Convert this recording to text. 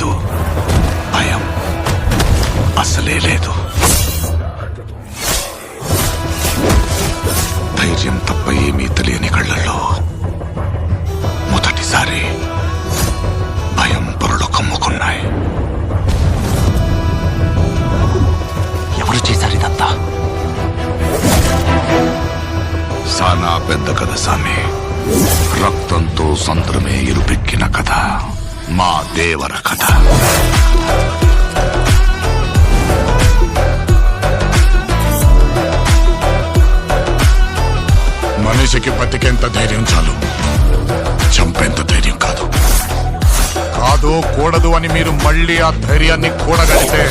లేదు, భయం అసలే లేదు. ధైర్యం తప్ప ఏమీ తెలియని కళ్ళల్లో మొదటిసారి భయం పొరలు కమ్ముకున్నాయి. ఎవరు చేశారు ఇదంతా? సానా పెద్ద కథ సామి. రక్తంతో సంద్రమే ఇరుపెక్కిన కథ మా దేవర కథ. మనిషికి బతికేంత ధైర్యం చాలు, చంపేంత ధైర్యం కాదు. కాదు కూడదు అని మీరు మళ్ళీ ఆ ధైర్యాన్ని కూడగలిగితే